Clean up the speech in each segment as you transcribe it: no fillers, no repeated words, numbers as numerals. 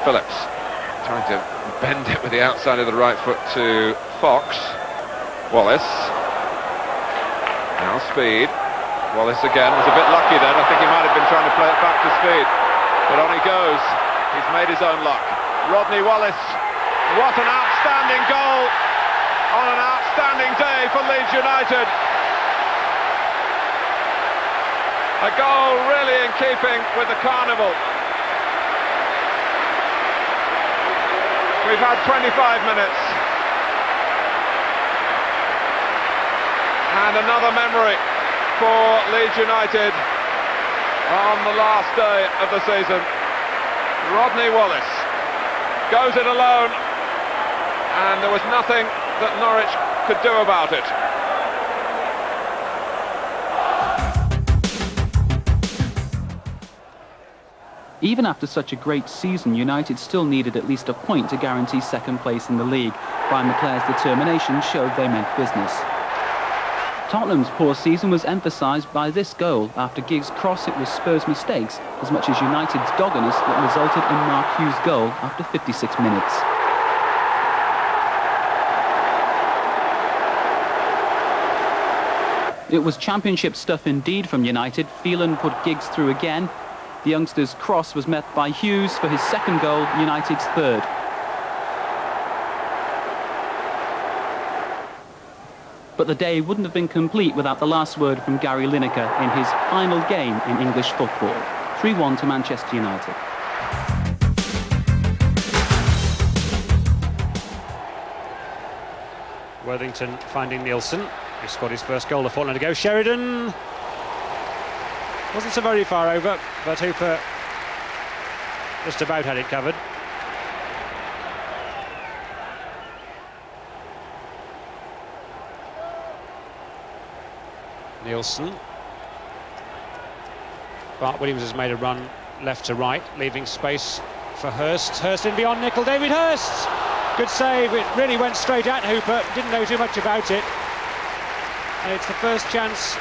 Phillips trying to bend it with the outside of the right foot to Fox. Wallace. Now Speed. Wallace again was a bit lucky then. I think he might have been trying to play it back to Speed. But on he goes. He's made his own luck. Rodney Wallace. What an outstanding goal on an outstanding day for Leeds United. A goal really in keeping with the carnival. We've had 25 minutes. And another memory for Leeds United on the last day of the season. Rodney Wallace goes it alone, and there was nothing that Norwich could do about it. Even after such a great season, United still needed at least a point to guarantee second place in the league. Brian McClare's determination showed they meant business. Tottenham's poor season was emphasised by this goal. After Giggs' cross, it was Spurs' mistakes as much as United's doggedness that resulted in Mark Hughes' goal after 56 minutes. It was championship stuff indeed from United. Phelan put Giggs through again. The youngster's cross was met by Hughes for his second goal, United's third. But the day wouldn't have been complete without the last word from Gary Lineker in his final game in English football. 3-1 to Manchester United. Worthington finding Nielsen, who scored his first goal a fortnight ago. Sheridan wasn't so very far over, but Hooper just about had it covered. Nielsen. Bart Williams has made a run left to right, leaving space for Hurst. Hurst in beyond Nicol. David Hurst! Good save. It really went straight at Hooper. Didn't know too much about it. And it's the first chance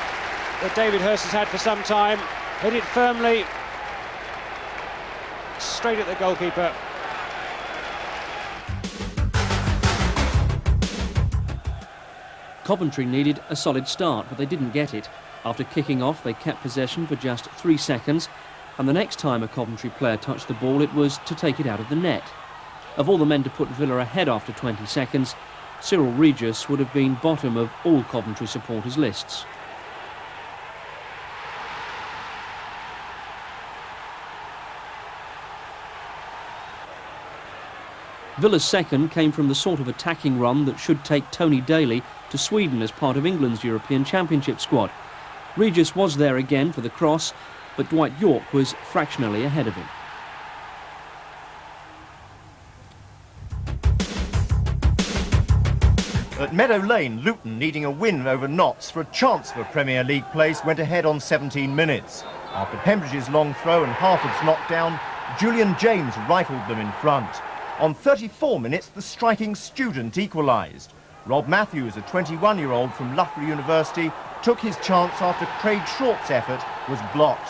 that David Hurst has had for some time. Hit it firmly. Straight at the goalkeeper. Coventry needed a solid start, but they didn't get it. After kicking off, they kept possession for just 3 seconds, and the next time a Coventry player touched the ball, it was to take it out of the net. Of all the men to put Villa ahead after 20 seconds, Cyril Regis would have been bottom of all Coventry supporters' lists. Villa's second came from the sort of attacking run that should take Tony Daly to Sweden as part of England's European Championship squad. Regis was there again for the cross, but Dwight York was fractionally ahead of him. At Meadow Lane, Luton, needing a win over Notts for a chance for Premier League place, went ahead on 17 minutes. After Pembridge's long throw and Harford's knockdown, Julian James rifled them in front. On 34 minutes, the striking student equalised. Rob Matthews, a 21-year-old from Loughborough University, took his chance after Craig Short's effort was blocked.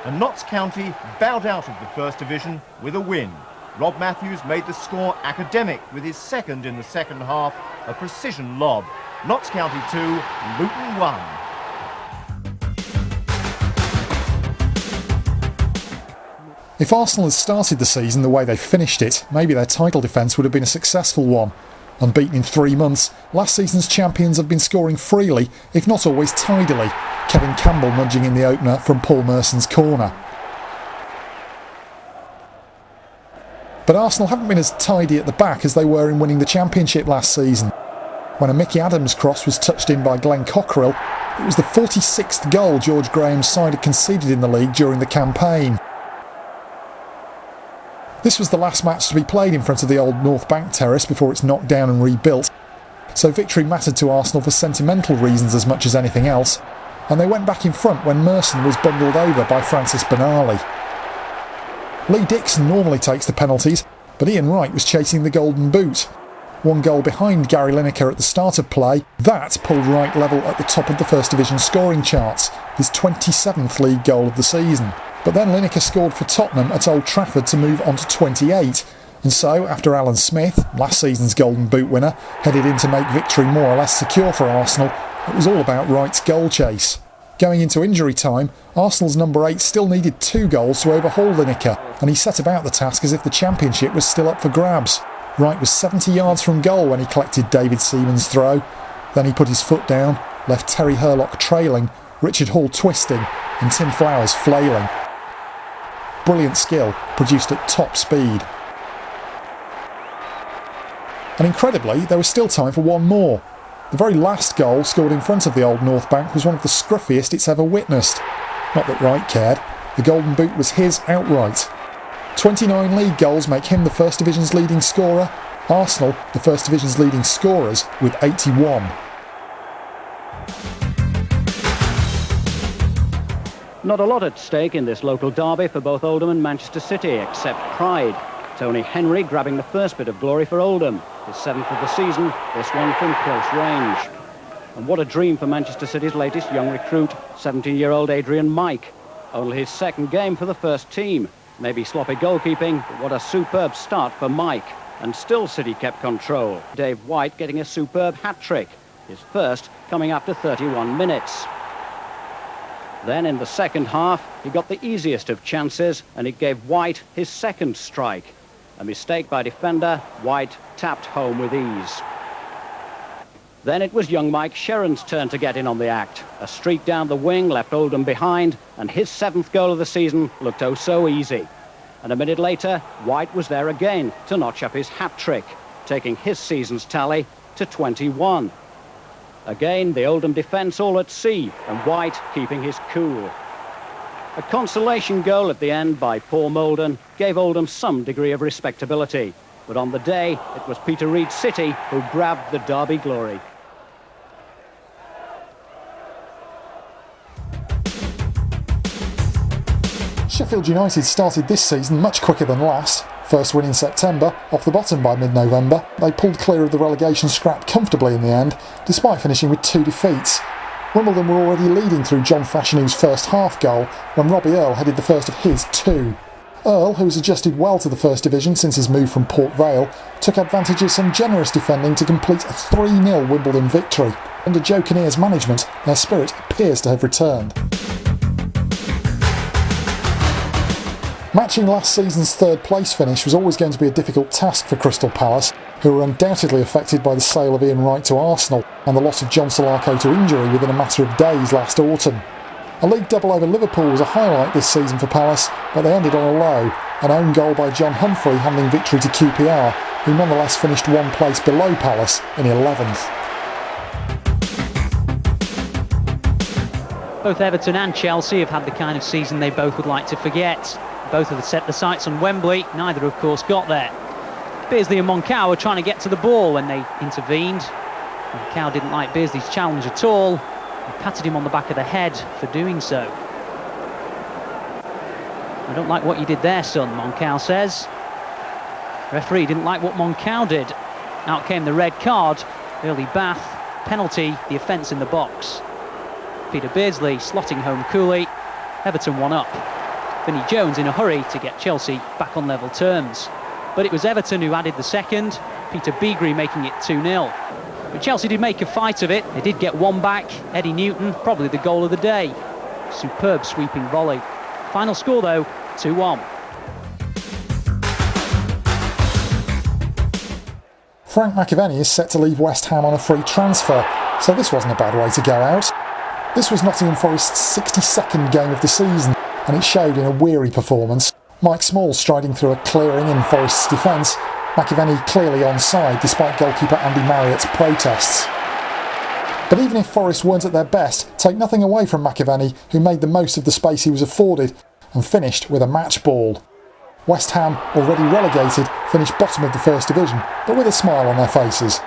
And Notts County bowed out of the First Division with a win. Rob Matthews made the score academic with his second in the second half, a precision lob. Notts County 2, Luton 1. If Arsenal had started the season the way they finished it, maybe their title defence would have been a successful one. Unbeaten in 3 months, last season's champions have been scoring freely, if not always tidily. Kevin Campbell nudging in the opener from Paul Merson's corner. But Arsenal haven't been as tidy at the back as they were in winning the Championship last season. When a Mickey Adams cross was touched in by Glenn Cockerill, it was the 46th goal George Graham's side had conceded in the league during the campaign. This was the last match to be played in front of the old North Bank terrace before it's knocked down and rebuilt, so victory mattered to Arsenal for sentimental reasons as much as anything else, and they went back in front when Merson was bundled over by Francis Benali. Lee Dixon normally takes the penalties, but Ian Wright was chasing the golden boot. 1 goal behind Gary Lineker at the start of play, that pulled Wright level at the top of the First Division scoring charts, his 27th league goal of the season. But then Lineker scored for Tottenham at Old Trafford to move on to 28. And so, after Alan Smith, last season's Golden Boot winner, headed in to make victory more or less secure for Arsenal, it was all about Wright's goal chase. Going into injury time, Arsenal's number 8 still needed 2 goals to overhaul Lineker, and he set about the task as if the championship was still up for grabs. Wright was 70 yards from goal when he collected David Seaman's throw. Then he put his foot down, left Terry Hurlock trailing, Richard Hall twisting, and Tim Flowers flailing. Brilliant skill, produced at top speed. And incredibly, there was still time for one more. The very last goal, scored in front of the Old North Bank, was one of the scruffiest it's ever witnessed. Not that Wright cared. The Golden Boot was his outright. 29 league goals make him the First Division's leading scorer. Arsenal, the First Division's leading scorers, with 81. Not a lot at stake in this local derby for both Oldham and Manchester City, except pride. Tony Henry grabbing the first bit of glory for Oldham. His 7th of the season, this one from close range. And what a dream for Manchester City's latest young recruit, 17-year-old Adrian Mike. Only his 2nd game for the first team. Maybe sloppy goalkeeping, but what a superb start for Mike. And still City kept control. Dave White getting a superb hat-trick. His first coming after 31 minutes. Then in the second half, he got the easiest of chances, and it gave White his 2nd strike. A mistake by defender, White tapped home with ease. Then it was young Mike Sherron's turn to get in on the act. A streak down the wing left Oldham behind, and his 7th goal of the season looked oh so easy. And a minute later, White was there again to notch up his hat-trick, taking his season's tally to 21. Again, the Oldham defence all at sea, and White keeping his cool. A consolation goal at the end by Paul Molden gave Oldham some degree of respectability. But on the day, it was Peter Reid's City who grabbed the derby glory. Sheffield United started this season much quicker than last. First win in September, off the bottom by mid-November. They pulled clear of the relegation scrap comfortably in the end, despite finishing with 2 defeats. Wimbledon were already leading through John Fashanu's first half goal when Robbie Earle headed the first of his 2. Earle, who has adjusted well to the First Division since his move from Port Vale, took advantage of some generous defending to complete a 3-0 Wimbledon victory. Under Joe Kinnear's management, their spirit appears to have returned. Matching last season's 3rd place finish was always going to be a difficult task for Crystal Palace, who were undoubtedly affected by the sale of Ian Wright to Arsenal and the loss of John Solarco to injury within a matter of days last autumn. A league double over Liverpool was a highlight this season for Palace, but they ended on a low. An own goal by John Humphrey handing victory to QPR, who nonetheless finished 1 place below Palace in 11th. Both Everton and Chelsea have had the kind of season they both would like to forget. Both have set the sights on Wembley, neither of course got there. Beardsley and Moncau were trying to get to the ball when they intervened. Moncau didn't like Beardsley's challenge at all. He patted him on the back of the head for doing so. I don't like what you did there, son, Moncau says. The referee didn't like what Moncau did. Out came the red card, early bath, penalty, the offence in the box. Peter Beardsley slotting home coolly. Everton 1 up. Vinnie Jones in a hurry to get Chelsea back on level terms. But it was Everton who added the second, Peter Beagrie making it 2-0. But Chelsea did make a fight of it. They did get 1 back. Eddie Newton, probably the goal of the day. Superb sweeping volley. Final score though, 2-1. Frank McAvennie is set to leave West Ham on a free transfer, so this wasn't a bad way to go out. This was Nottingham Forest's 62nd game of the season, and it showed in a weary performance. Mike Small striding through a clearing in Forest's defence, McAvennie clearly onside despite goalkeeper Andy Marriott's protests. But even if Forest weren't at their best, take nothing away from McAvennie, who made the most of the space he was afforded and finished with a match ball. West Ham, already relegated, finished bottom of the First Division, but with a smile on their faces.